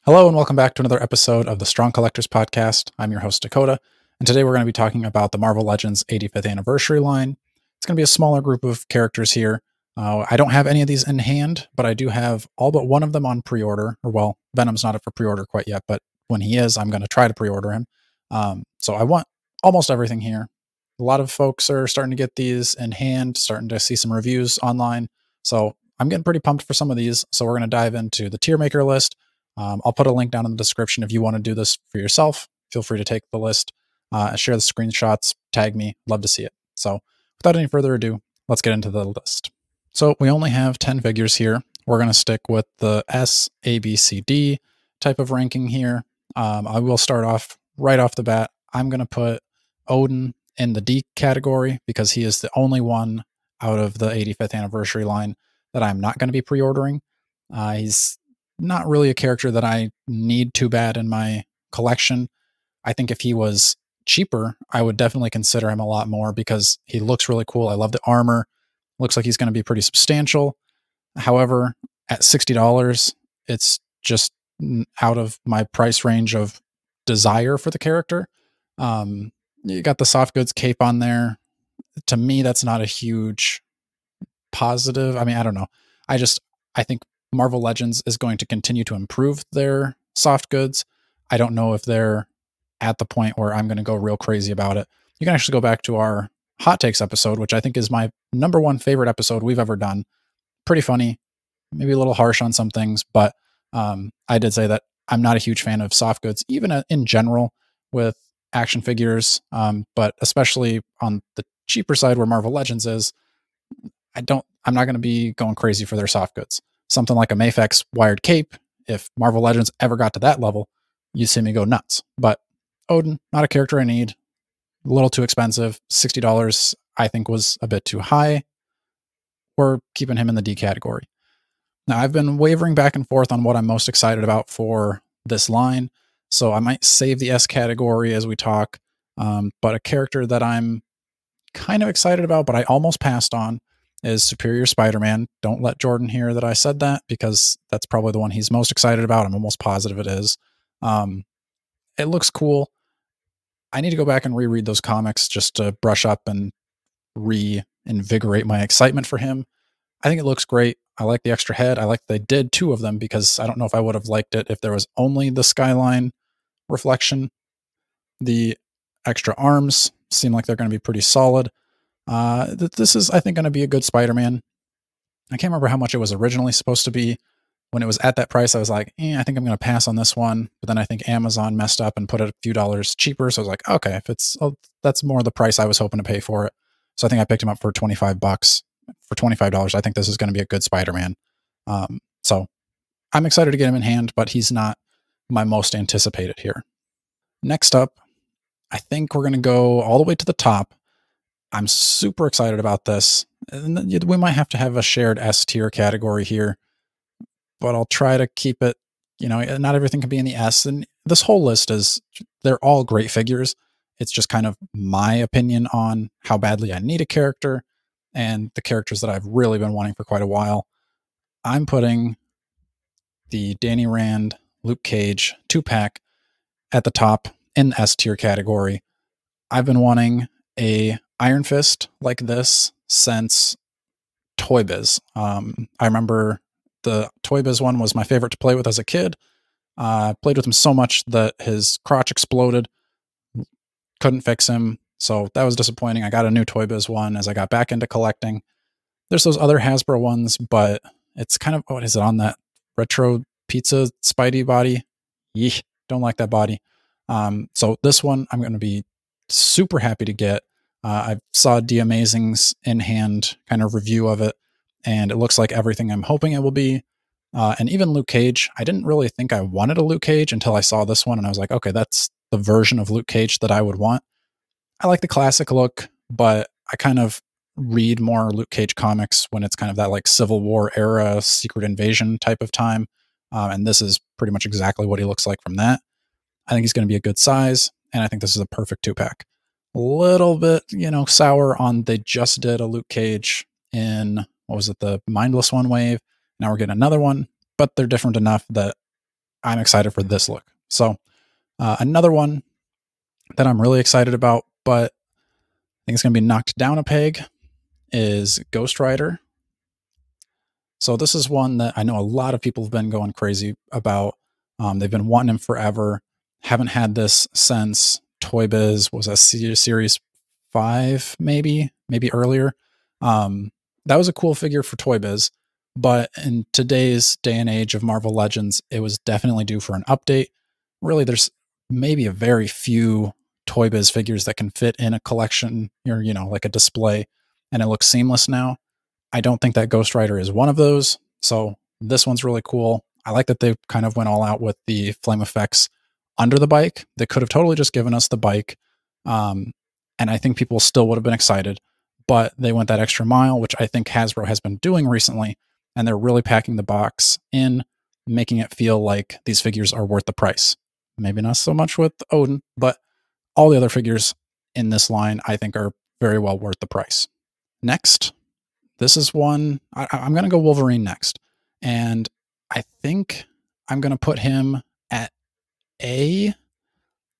Hello and welcome back to another episode of the Strong Collectors Podcast. I'm your host, Dakota, and today we're going to be talking about the Marvel Legends 85th anniversary line. It's going to be a smaller group of characters here. I don't have any of these in hand, but I do have all but one of them on pre-order. Or well, Venom's not up for pre-order quite yet, but when he is, I'm going to try to pre-order him. So I want almost everything here. A lot of folks are starting to get these in hand, starting to see some reviews online. So I'm getting pretty pumped for some of these. So we're going to dive into the tier maker list. I'll put a link down in the description if you want to do this for yourself. Feel free to take the list, share the screenshots, tag me. Love to see it. So without any further ado, let's get into the list. So we only have 10 figures here. We're going to stick with the S, A, B, C, D type of ranking here. I will start off right off the bat. I'm going to put Odin in the D category because he is the only one out of the 85th anniversary line that I'm not going to be pre-ordering. He's not really a character that I need too bad in my collection. I think if he was cheaper, I would definitely consider him a lot more because he looks really cool. I love the armor. Looks like he's going to be pretty substantial. However, at $60, it's just out of my price range of desire for the character. You got the soft goods cape on there. To me, that's not a huge positive. I mean, I don't know. I think Marvel Legends is going to continue to improve their soft goods. I don't know if they're at the point where I'm going to go real crazy about it. You can actually go back to our hot takes episode, which I think is my number one favorite episode we've ever done. Pretty funny, maybe a little harsh on some things, but I did say that I'm not a huge fan of soft goods, even in general with action figures, but especially on the cheaper side where Marvel Legends is. I'm not going to be going crazy for their soft goods. Something like a Mafex wired cape, if Marvel Legends ever got to that level, you see me go nuts. But Odin, not a character I need. A little too expensive. $60, I think, was a bit too high. We're keeping him in the D category. Now, I've been wavering back and forth on what I'm most excited about for this line, so I might save the S category as we talk. But a character that I'm kind of excited about, but I almost passed on, is Superior Spider-Man. Don't let Jordan hear that I said that because that's probably the one he's most excited about. I'm almost positive it is. It looks cool. I need to go back and reread those comics just to brush up and reinvigorate my excitement for him. I think it looks great. I like the extra head. I like they did two of them because I don't know if I would have liked it if there was only the skyline reflection. The extra arms seem like they're going to be pretty solid. This is, I think, going to be a good Spider-Man. I can't remember how much it was originally supposed to be. When it was at that price, I was like, I think I'm going to pass on this one. But then I think Amazon messed up and put it a few dollars cheaper. So I was like, okay, if that's more the price I was hoping to pay for it. So I think I picked him up for $25. For $25, I think this is going to be a good Spider-Man. So I'm excited to get him in hand, but he's not my most anticipated here. Next up, I think we're going to go all the way to the top. I'm super excited about this. And we might have to have a shared S tier category here, but I'll try to keep it, not everything can be in the S. And this whole list they're all great figures. It's just kind of my opinion on how badly I need a character and the characters that I've really been wanting for quite a while. I'm putting the Danny Rand, Luke Cage 2-pack at the top in the S tier category. I've been wanting a Iron Fist like this since Toy Biz. I remember the Toy Biz one was my favorite to play with as a kid. Played with him so much that his crotch exploded. Couldn't fix him. So that was disappointing. I got a new Toy Biz one as I got back into collecting. There's those other Hasbro ones, but it's kind of, what is it, on that retro pizza Spidey body? Yeesh, don't like that body. So this one I'm going to be super happy to get. I saw D Amazing's in-hand kind of review of it, and it looks like everything I'm hoping it will be. And even Luke Cage, I didn't really think I wanted a Luke Cage until I saw this one, and I was like, okay, that's the version of Luke Cage that I would want. I like the classic look, but I kind of read more Luke Cage comics when it's kind of that like Civil War era, Secret Invasion type of time. And this is pretty much exactly what he looks like from that. I think he's going to be a good size, and I think this is a perfect 2-pack. A little bit, sour on they just did a Luke Cage in, what was it, the Mindless One wave. Now we're getting another one, but they're different enough that I'm excited for this look. So another one that I'm really excited about, but I think it's going to be knocked down a peg, is Ghost Rider. So this is one that I know a lot of people have been going crazy about. They've been wanting him forever. Haven't had this since Toy Biz was a series 5, maybe earlier. That was a cool figure for Toy Biz, but in today's day and age of Marvel Legends, it was definitely due for an update. Really, there's maybe a very few Toy Biz figures that can fit in a collection or, like a display, and it looks seamless now. I don't think that Ghost Rider is one of those. So this one's really cool. I like that they kind of went all out with the flame effects under the bike. They could have totally just given us the bike. And I think people still would have been excited, but they went that extra mile, which I think Hasbro has been doing recently. And they're really packing the box in, making it feel like these figures are worth the price. Maybe not so much with Odin, but all the other figures in this line, I think, are very well worth the price. Next, this is one I'm going to go Wolverine next. And I think I'm going to put him at A.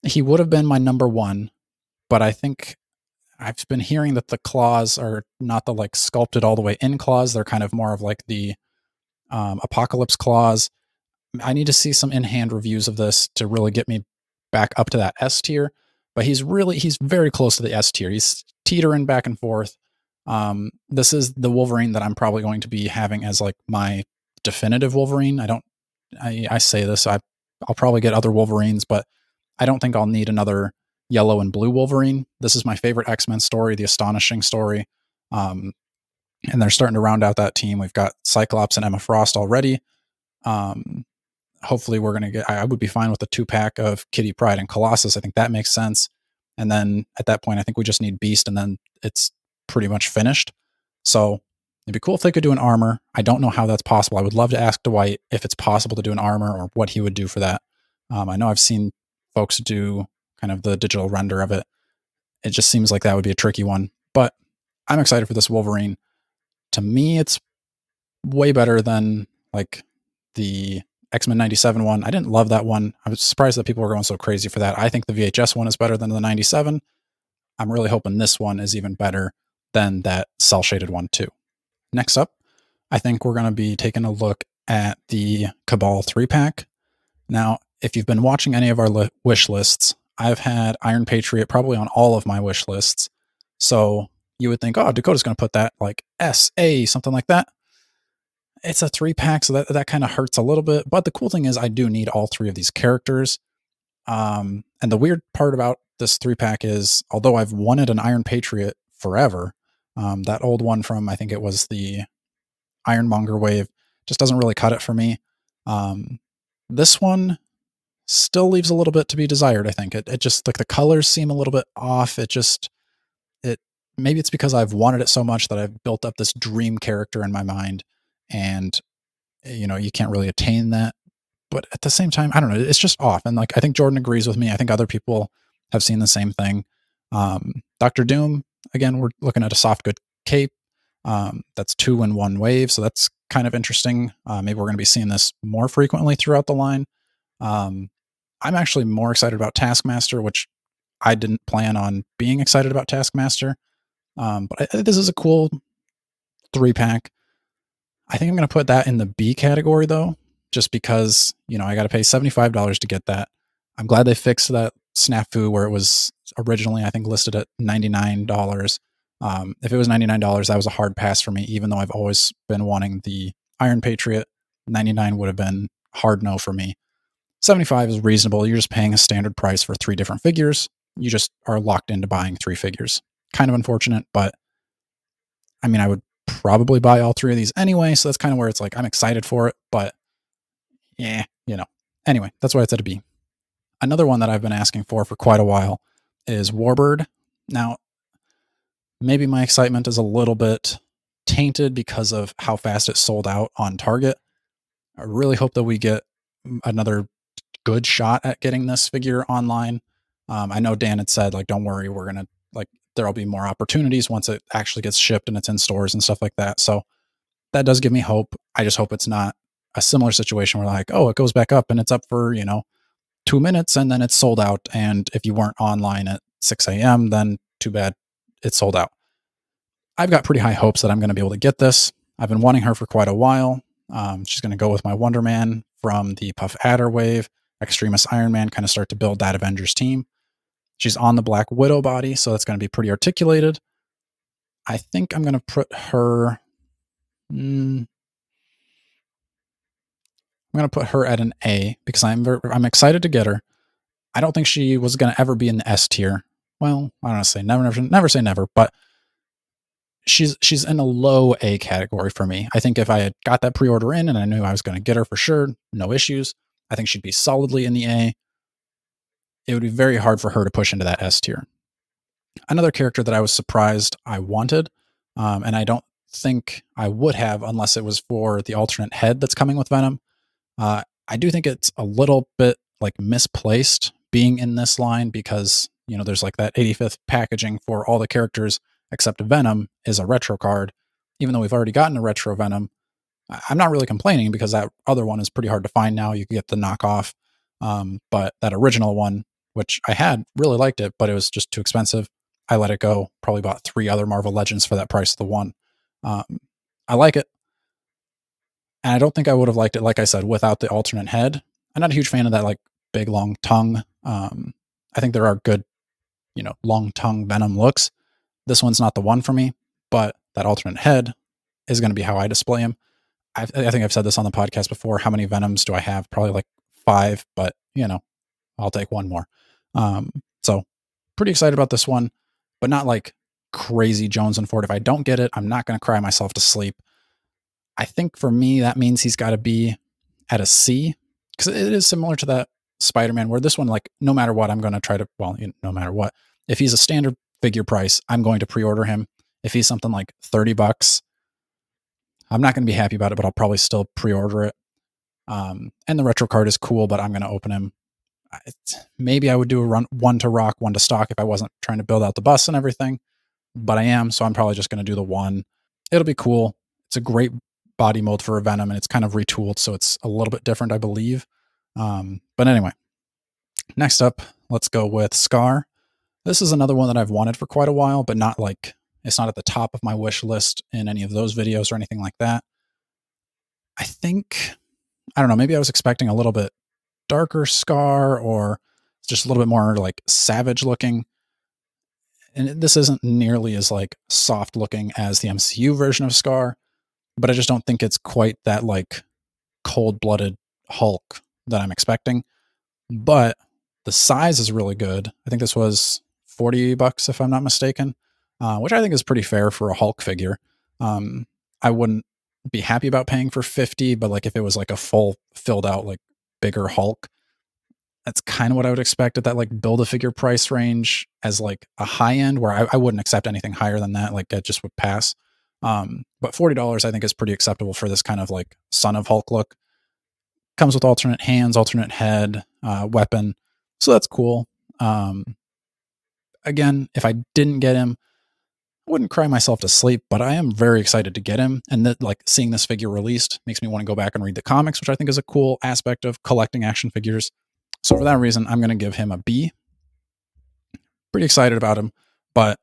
He would have been my number one, but I think I've been hearing that the claws are not the like sculpted all the way in claws. They're kind of more of like the apocalypse claws. I need to see some in-hand reviews of this to really get me back up to that S tier. But he's very close to the S tier. He's teetering back and forth. This is the Wolverine that I'm probably going to be having as like my definitive Wolverine. I say this, I'll probably get other Wolverines, but I don't think I'll need another yellow and blue Wolverine. This is my favorite X-Men story, the Astonishing story. And they're starting to round out that team. We've got Cyclops and Emma Frost already. Hopefully we're going to get, I would be fine with the 2-pack of Kitty Pryde and Colossus. I think that makes sense. And then at that point, I think we just need Beast, and then it's pretty much finished. So it'd be cool if they could do an armor. I don't know how that's possible. I would love to ask Dwight if it's possible to do an armor or what he would do for that. I know I've seen folks do kind of the digital render of it. It just seems like that would be a tricky one, but I'm excited for this Wolverine. To me, it's way better than like the X-Men 97 one. I didn't love that one. I was surprised that people were going so crazy for that. I think the VHS one is better than the 97. I'm really hoping this one is even better than that cel-shaded one too. Next up, I think we're going to be taking a look at the Cabal 3-pack. Now, if you've been watching any of our wish lists, I've had Iron Patriot probably on all of my wish lists. So you would think, oh, Dakota's going to put that like SA, something like that. It's a 3-pack, so that kind of hurts a little bit. But the cool thing is I do need all 3 of these characters. And the weird part about this 3-pack is, although I've wanted an Iron Patriot forever, that old one from, I think it was the Ironmonger wave, just doesn't really cut it for me. This one still leaves a little bit to be desired, I think. It just, like, the colors seem a little bit off. Maybe it's because I've wanted it so much that I've built up this dream character in my mind, and, you can't really attain that. But at the same time, I don't know, it's just off. And like, I think Jordan agrees with me. I think other people have seen the same thing. Dr. Doom, again, we're looking at a soft good cape. That's 2 in 1 wave. So that's kind of interesting. Maybe we're going to be seeing this more frequently throughout the line. I'm actually more excited about Taskmaster, which I didn't plan on being excited about Taskmaster. But this is a cool 3-pack. I think I'm going to put that in the B category though, just because, I got to pay $75 to get that. I'm glad they fixed that snafu where it was originally, I think, listed at $99. If it was $99, that was a hard pass for me, even though I've always been wanting the Iron Patriot. 99 would have been hard no for me. 75 is reasonable. You're just paying a standard price for 3 different figures. You just are locked into buying 3 figures. Kind of unfortunate, but I mean, I would probably buy all 3 of these anyway, so that's kind of where it's like I'm excited for it, but yeah, Anyway, that's why it's at a B. Another one that I've been asking for quite a while is Warbird. Now, maybe my excitement is a little bit tainted because of how fast it sold out on Target. I really hope that we get another good shot at getting this figure online. I know Dan had said, like, don't worry, we're going to, like, there'll be more opportunities once it actually gets shipped and it's in stores and stuff like that. So that does give me hope. I just hope it's not a similar situation where like, oh, it goes back up and it's up for, 2 minutes and then it's sold out. And if you weren't online at 6 a.m., then too bad, it's sold out. I've got pretty high hopes that I'm going to be able to get this. I've been wanting her for quite a while. She's going to go with my Wonder Man from the Puff Adder wave, Extremis Iron Man, kind of start to build that Avengers team. She's on the Black Widow body, so that's going to be pretty articulated. I think I'm going to put her. I'm going to put her at an A because I'm excited to get her. I don't think she was going to ever be in the S tier. Well, I don't know, say never say never, but she's in a low A category for me. I think if I had got that pre-order in and I knew I was going to get her for sure, no issues, I think she'd be solidly in the A. It would be very hard for her to push into that S tier. Another character that I was surprised I wanted, and I don't think I would have unless it was for the alternate head that's coming with Venom. I do think it's a little bit like misplaced being in this line because, there's like that 85th packaging for all the characters except Venom is a retro card. Even though we've already gotten a retro Venom, I'm not really complaining because that other one is pretty hard to find now. You can get the knockoff. But that original one, which I had, really liked it, but it was just too expensive. I let it go. Probably bought 3 other Marvel Legends for that price of the one. I like it. And I don't think I would have liked it, like I said, without the alternate head. I'm not a huge fan of that like big long tongue. I think there are good, long tongue Venom looks. This one's not the one for me, but that alternate head is going to be how I display him. I think I've said this on the podcast before. How many Venoms do I have? Probably like 5, but I'll take one more. So pretty excited about this one, but not like crazy Jones and Ford. If I don't get it, I'm not going to cry myself to sleep. I think for me, that means he's got to be at a C because it is similar to that Spider-Man where this one, like, no matter what, I'm going to try to, no matter what, if he's a standard figure price, I'm going to pre-order him. If he's something like $30, I'm not going to be happy about it, but I'll probably still pre-order it. And the retro card is cool, but I'm going to open him. Maybe I would do a one to rock, one to stock if I wasn't trying to build out the bus and everything, but I am, so I'm probably just going to do the one. It'll be cool. It's a great body mold for a Venom, and it's kind of retooled, so it's a little bit different, I believe. But anyway, next up, let's go with Skaar. This is another one that I've wanted for quite a while, but not like, it's not at the top of my wish list in any of those videos or anything like that. I don't know, maybe I was expecting a little bit darker Skaar or just a little bit more like savage looking. And this isn't nearly as like soft looking as the MCU version of Skaar, but I just don't think it's quite that like cold-blooded Hulk that I'm expecting. But the size is really good. I think this was $40 if I'm not mistaken, which I think is pretty fair for a Hulk figure. I wouldn't be happy about paying for 50, but like if it was like a full filled out like bigger Hulk, that's kind of what I would expect at that like build a figure price range as like a high end where I wouldn't accept anything higher than that. Like that just would pass. But $40 I think is pretty acceptable for this kind of like Son of Hulk look. Comes with alternate hands, alternate head, weapon. So that's cool. Again, if I didn't get him, I wouldn't cry myself to sleep, but I am very excited to get him. And that like seeing this figure released makes me want to go back and read the comics, which I think is a cool aspect of collecting action figures. So for that reason, I'm going to give him a B. Pretty excited about him, but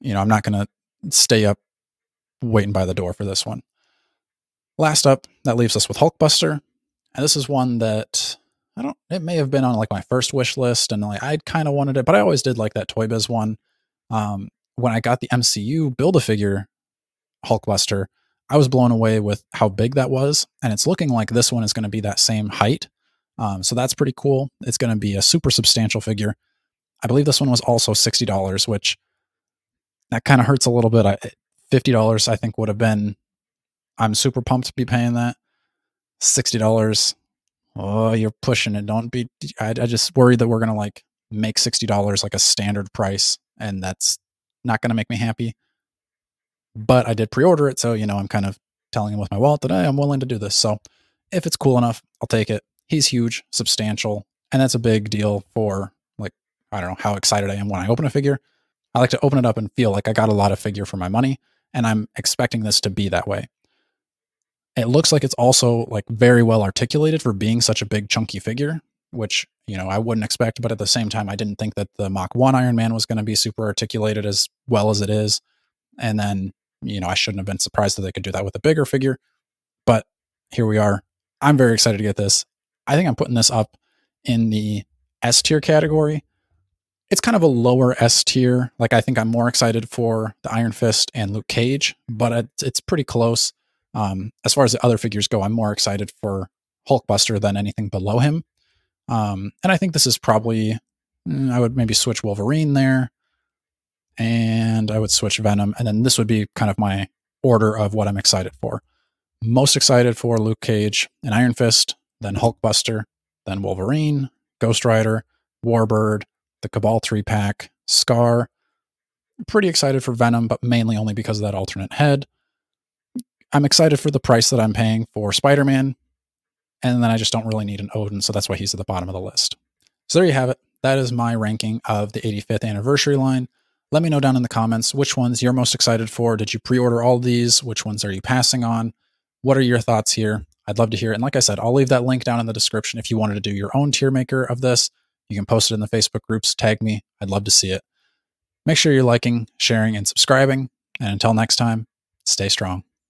I'm not going to stay up waiting by the door for this one. Last up, that leaves us with Hulkbuster. And this is one that it may have been on like my first wish list and like I'd kind of wanted it, but I always did like that Toy Biz one. When I got the MCU Build-A-Figure Hulkbuster, I was blown away with how big that was. And it's looking like this one is going to be that same height. So that's pretty cool. It's going to be a super substantial figure. I believe this one was also $60, which that kind of hurts a little bit. $50 I think would have been, I'm super pumped to be paying that. $60. Oh, you're pushing it. Don't be, I just worry that we're going to like make $60 like a standard price and that's not going to make me happy. But I did pre-order it. So, I'm kind of telling him with my wallet that hey, I'm willing to do this. So if it's cool enough, I'll take it. He's huge, substantial. And that's a big deal for like, I don't know how excited I am when I open a figure. I like to open it up and feel like I got a lot of figure for my money. And I'm expecting this to be that way. It looks like it's also like very well articulated for being such a big chunky figure, which, I wouldn't expect, but at the same time I didn't think that the Mach 1 Iron Man was going to be super articulated as well as it is. And then, I shouldn't have been surprised that they could do that with a bigger figure, but here we are. I'm very excited to get this. I think I'm putting this up in the S tier category. It's kind of a lower S tier. Like, I think I'm more excited for the Iron Fist and Luke Cage, but it's pretty close. As far as the other figures go, I'm more excited for Hulkbuster than anything below him. And I think this is probably, I would maybe switch Wolverine there, and I would switch Venom, and then this would be kind of my order of what I'm excited for. Most excited for Luke Cage and Iron Fist, then Hulkbuster, then Wolverine, Ghost Rider, Warbird, the Cabal 3-pack, Skaar. Pretty excited for Venom, but mainly only because of that alternate head. I'm excited for the price that I'm paying for Spider-Man, and then I just don't really need an Odin, so that's why he's at the bottom of the list. So there you have it. That is my ranking of the 85th anniversary line. Let me know down in the comments which ones you're most excited for. Did you pre-order all of these? Which ones are you passing on? What are your thoughts here? I'd love to hear it. And like I said, I'll leave that link down in the description if you wanted to do your own tier maker of this. You can post it in the Facebook groups, tag me. I'd love to see it. Make sure you're liking, sharing, and subscribing. And until next time, stay strong.